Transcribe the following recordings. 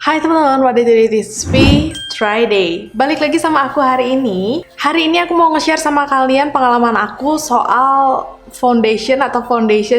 Hai teman-teman, what it is Friday. Balik lagi sama aku hari ini. Hari ini aku mau nge-share sama kalian pengalaman aku soal foundation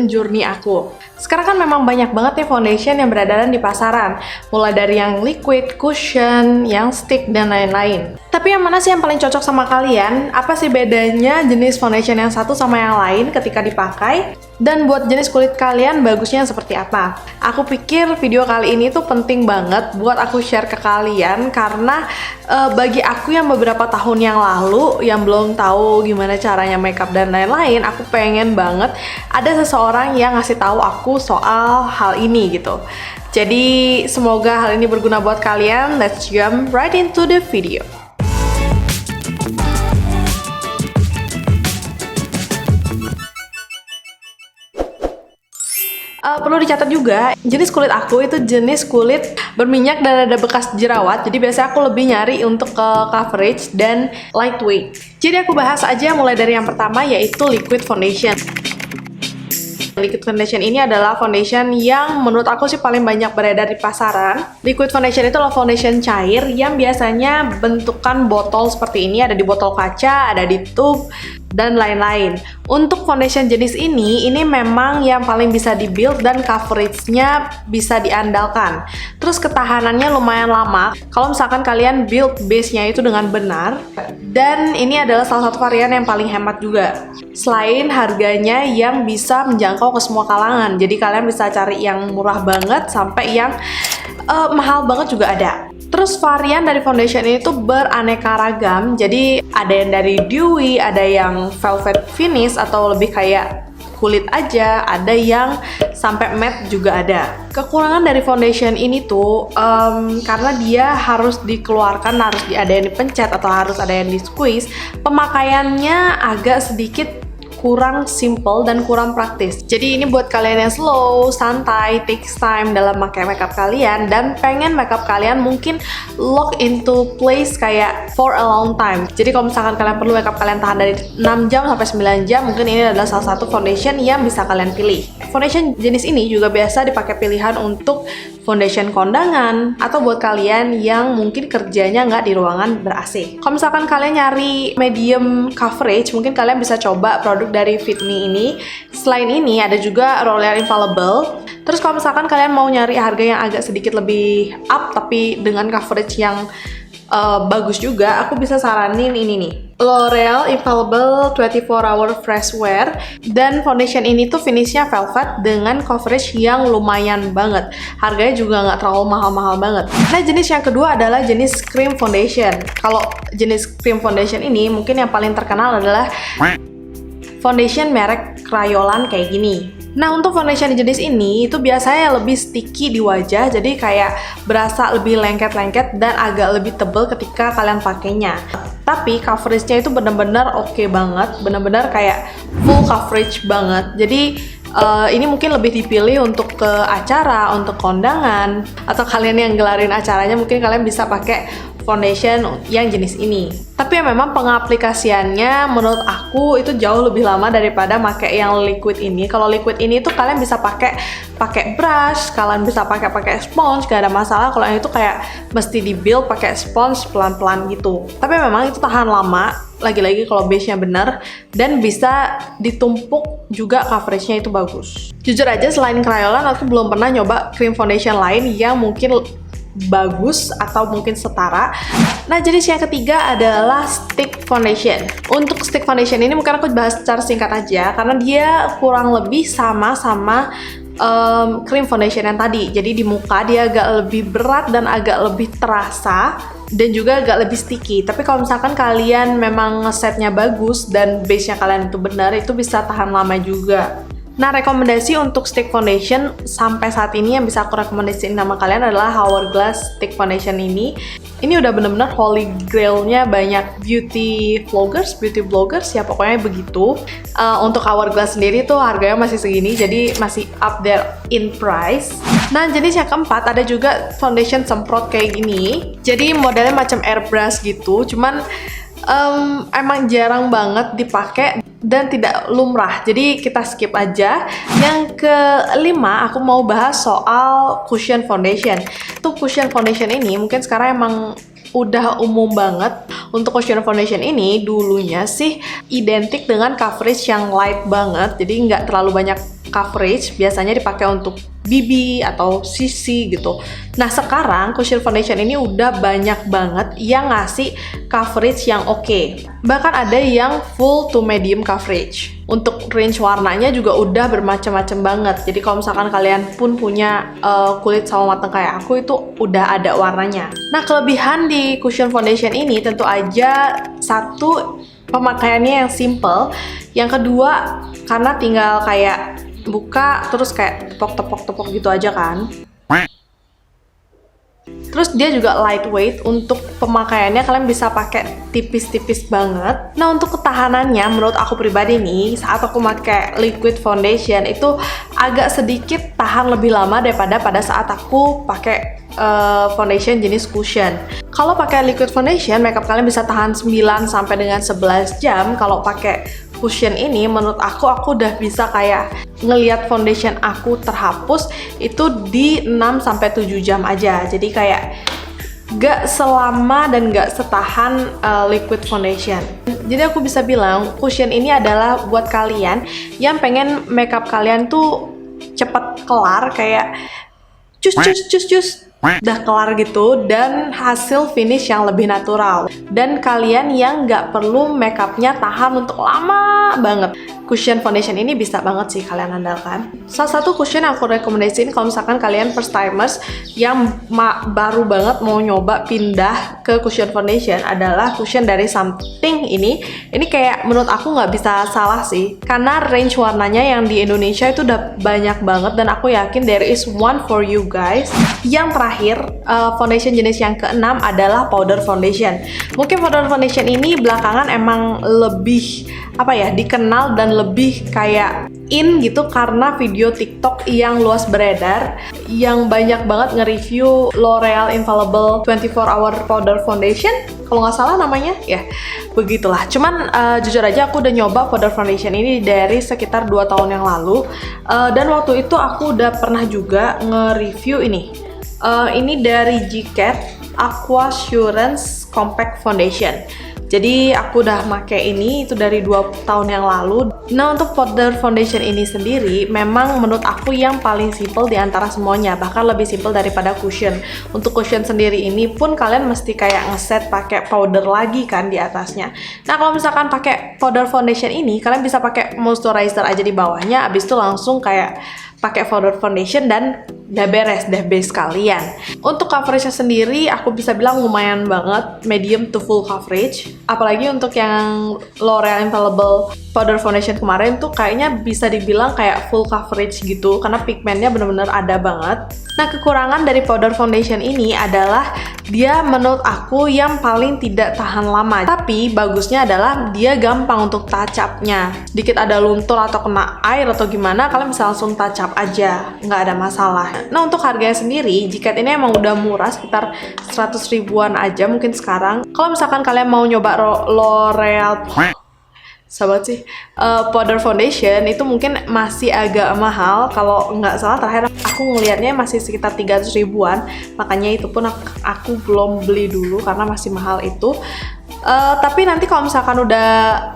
journey aku. Sekarang kan memang banyak banget nih foundation yang beredaran di pasaran. Mulai dari yang liquid, cushion, yang stick, dan lain-lain. Tapi yang mana sih yang paling cocok sama kalian? Apa sih bedanya jenis foundation yang satu sama yang lain ketika dipakai? Dan buat jenis kulit kalian bagusnya seperti apa? Aku pikir video kali ini tuh penting banget buat aku share ke kalian karena bagi aku yang beberapa tahun yang lalu yang belum tahu gimana caranya makeup dan lain-lain, aku pengen banget ada seseorang yang ngasih tahu aku soal hal ini gitu. Jadi semoga hal ini berguna buat kalian. Let's jump right into the video. Perlu dicatat juga, jenis kulit aku itu jenis kulit berminyak dan ada bekas jerawat. Jadi biasanya aku lebih nyari untuk ke coverage dan lightweight. Jadi aku bahas aja mulai dari yang pertama, yaitu liquid foundation. Liquid foundation ini adalah foundation yang menurut aku sih paling banyak beredar di pasaran. Liquid foundation itu adalah foundation cair yang biasanya bentukan botol seperti ini, ada di botol kaca, ada di tube, dan lain-lain. Untuk foundation jenis ini memang yang paling bisa di-build dan coverage-nya bisa diandalkan. Terus ketahanannya lumayan lama kalau misalkan kalian build base-nya itu dengan benar. Dan ini adalah salah satu varian yang paling hemat juga. Selain harganya yang bisa menjangkau ke semua kalangan. Jadi kalian bisa cari yang murah banget sampai yang mahal banget juga ada. Terus varian dari foundation ini tuh beraneka ragam. Jadi ada yang dari dewy, ada yang velvet finish atau lebih kayak kulit aja, ada yang sampai matte juga ada. Kekurangan dari foundation ini tuh karena dia harus dikeluarkan, harus ada yang dipencet atau harus ada yang di squeeze, pemakaiannya agak sedikit kurang simple dan kurang praktis. Jadi ini buat kalian yang slow, santai, takes time dalam pakai makeup kalian dan pengen makeup kalian mungkin lock into place kayak for a long time. Jadi kalau misalkan kalian perlu makeup kalian tahan dari 6 jam sampai 9 jam, mungkin ini adalah salah satu foundation yang bisa kalian pilih. Foundation jenis ini juga biasa dipakai pilihan untuk foundation kondangan atau buat kalian yang mungkin kerjanya nggak di ruangan ber-AC. Kalau misalkan kalian nyari medium coverage, mungkin kalian bisa coba produk dari Fit Me ini. Selain ini ada juga L'Oreal Infallible. Terus kalau misalkan kalian mau nyari harga yang agak sedikit lebih up tapi dengan coverage yang bagus juga, aku bisa saranin ini nih, L'Oreal Infallible 24 Hour Fresh Wear. Dan foundation ini tuh finishnya velvet dengan coverage yang lumayan banget. Harganya juga nggak terlalu mahal-mahal banget. Nah, jenis yang kedua adalah jenis cream foundation. Kalau jenis cream foundation ini mungkin yang paling terkenal adalah foundation merek Kryolan kayak gini. Nah, untuk foundation jenis ini itu biasanya lebih sticky di wajah, jadi kayak berasa lebih lengket-lengket dan agak lebih tebal ketika kalian pakainya. Tapi coveragenya itu bener-bener oke banget, bener-bener kayak full coverage banget. Jadi ini mungkin lebih dipilih untuk ke acara, untuk kondangan, atau kalian yang gelarin acaranya mungkin kalian bisa pakai foundation yang jenis ini. Tapi ya memang pengaplikasiannya menurut aku itu jauh lebih lama daripada pakai yang liquid ini. Kalau liquid ini tuh kalian bisa pakai brush, kalian bisa pakai sponge, gak ada masalah. Kalau yang itu kayak mesti di-build pakai sponge pelan-pelan gitu. Tapi memang itu tahan lama, lagi-lagi kalau base-nya bener, dan bisa ditumpuk juga coverage-nya itu bagus. Jujur aja selain Kryolan aku belum pernah nyoba cream foundation lain yang mungkin bagus atau mungkin setara. Nah, jenis yang ketiga adalah stick foundation. Untuk stick foundation ini mungkin aku bahas secara singkat aja karena dia kurang lebih sama cream foundation yang tadi. Jadi di muka dia agak lebih berat dan agak lebih terasa dan juga agak lebih sticky. Tapi kalau misalkan kalian memang ngesetnya bagus dan base-nya kalian itu benar, itu bisa tahan lama juga. Nah, rekomendasi untuk stick foundation sampai saat ini yang bisa aku rekomendasiin nama kalian adalah Hourglass Stick Foundation ini. Ini udah bener-bener holy grail-nya banyak beauty bloggers ya pokoknya begitu. Untuk Hourglass sendiri tuh harganya masih segini, jadi masih up there in price. Nah, jenis yang keempat ada juga foundation semprot kayak gini. Jadi modelnya macam airbrush gitu, cuman emang jarang banget dipakai. dan tidak lumrah, jadi kita skip aja. Yang kelima, aku mau bahas soal cushion foundation. Untuk cushion foundation ini mungkin sekarang emang udah umum banget. Untuk cushion foundation ini dulunya sih identik dengan coverage yang light banget, jadi nggak terlalu banyak coverage, biasanya dipakai untuk BB atau CC gitu. Nah sekarang cushion foundation ini udah banyak banget yang ngasih coverage yang oke. Bahkan ada yang full to medium coverage. Untuk range warnanya juga udah bermacam-macam banget. Jadi kalau misalkan kalian pun punya kulit sawo mateng kayak aku, itu udah ada warnanya. Nah kelebihan di cushion foundation ini tentu aja satu, pemakaiannya yang simple. Yang kedua, karena tinggal kayak buka terus kayak tepok gitu aja kan. Terus dia juga lightweight, untuk pemakaiannya kalian bisa pakai tipis-tipis banget. Nah untuk ketahanannya menurut aku pribadi nih, saat aku pakai liquid foundation itu agak sedikit tahan lebih lama daripada pada saat aku pakai foundation jenis cushion. Kalau pakai liquid foundation, makeup kalian bisa tahan 9 sampai dengan 11 jam. Kalau pakai cushion ini menurut aku udah bisa kayak ngelihat foundation aku terhapus itu di 6 sampai 7 jam aja. Jadi kayak gak selama dan gak setahan liquid foundation. Jadi aku bisa bilang cushion ini adalah buat kalian yang pengen makeup kalian tuh cepet kelar, kayak cus udah kelar gitu, dan hasil finish yang lebih natural. Dan kalian yang nggak perlu makeupnya tahan untuk lama banget, cushion foundation ini bisa banget sih kalian andalkan. Salah satu cushion yang aku rekomendasiin kalau misalkan kalian first timers yang baru banget mau nyoba pindah ke cushion foundation adalah cushion dari Something ini. Ini kayak menurut aku nggak bisa salah sih, karena range warnanya yang di Indonesia itu udah banyak banget, dan aku yakin there is one for you guys. Yang terakhir, foundation jenis yang keenam adalah powder foundation. Mungkin powder foundation ini belakangan emang lebih dikenal dan lebih kayak in gitu karena video TikTok yang luas beredar, yang banyak banget nge-review L'Oreal Infallible 24 Hour Powder Foundation, kalau nggak salah namanya ya, begitulah. Cuman jujur aja aku udah nyoba powder foundation ini dari sekitar 2 tahun yang lalu, dan waktu itu aku udah pernah juga nge-review ini. Ini dari GCAT Aqua Assurance Compact Foundation. Jadi aku udah pakai ini itu dari 2 tahun yang lalu. Nah untuk powder foundation ini sendiri memang menurut aku yang paling simple di antara semuanya, bahkan lebih simple daripada cushion. Untuk cushion sendiri ini pun kalian mesti kayak ngeset pakai powder lagi kan di atasnya. Nah kalau misalkan pakai powder foundation ini, kalian bisa pakai moisturizer aja di bawahnya, abis itu langsung kayak pakai powder foundation dan udah beres deh base kalian. Untuk coveragenya sendiri aku bisa bilang lumayan banget, medium to full coverage. Apalagi untuk yang L'Oreal Infallible powder foundation kemarin tuh kayaknya bisa dibilang kayak full coverage gitu, karena pigmentnya bener-bener ada banget. Nah kekurangan dari powder foundation ini adalah dia menurut aku yang paling tidak tahan lama. Tapi bagusnya adalah dia gampang untuk touch up-nya. Dikit ada luntur atau kena air atau gimana, kalian bisa langsung touch up aja, nggak ada masalah. Nah untuk harganya sendiri, GCAT ini emang udah murah, sekitar 100 ribuan aja mungkin sekarang. Kalau misalkan kalian mau nyoba L'Oreal powder foundation itu mungkin masih agak mahal. Kalau nggak salah terakhir aku ngelihatnya masih sekitar 300 ribuan, makanya itu pun aku belum beli dulu karena masih mahal itu. Tapi nanti kalau misalkan udah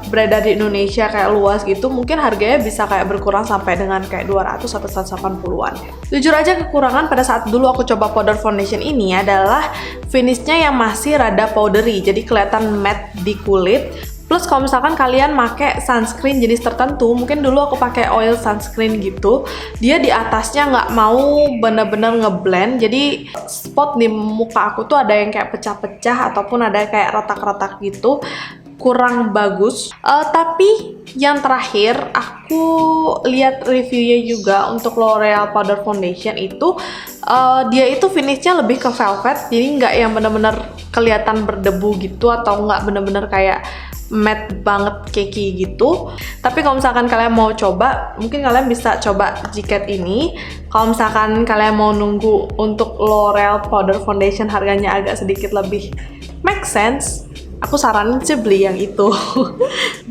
beredar di Indonesia kayak luas gitu, mungkin harganya bisa kayak berkurang sampai dengan kayak 200 atau 180-an. Jujur aja kekurangan pada saat dulu aku coba powder foundation ini adalah finishnya yang masih rada powdery, jadi kelihatan matte di kulit. Plus kalau misalkan kalian pakai sunscreen jenis tertentu, mungkin dulu aku pakai oil sunscreen gitu, dia di atasnya nggak mau bener-bener ngeblend, jadi spot di muka aku tuh ada yang kayak pecah-pecah ataupun ada kayak retak-retak gitu, kurang bagus. Tapi yang terakhir aku lihat reviewnya juga untuk L'Oreal powder foundation itu dia itu finishnya lebih ke velvet, jadi nggak yang bener-bener kelihatan berdebu gitu atau nggak bener-bener kayak matte banget cakey gitu. Tapi kalau misalkan kalian mau coba, mungkin kalian bisa coba GCAT ini. Kalau misalkan kalian mau nunggu untuk L'Oreal powder foundation harganya agak sedikit lebih make sense, aku aku saranin sih beli yang itu.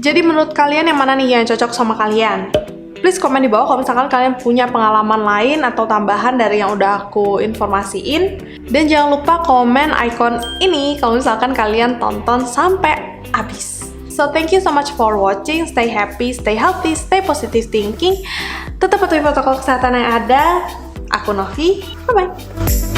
Jadi menurut kalian yang mana nih yang cocok sama kalian? Please komen di bawah kalau misalkan kalian punya pengalaman lain atau tambahan dari yang udah aku informasiin. Dan jangan lupa komen icon ini kalau misalkan kalian tonton sampai habis. So thank you so much for watching. Stay happy, stay healthy, stay positive thinking. Tetap patuhi protokol kesehatan yang ada. Aku Novi, bye-bye.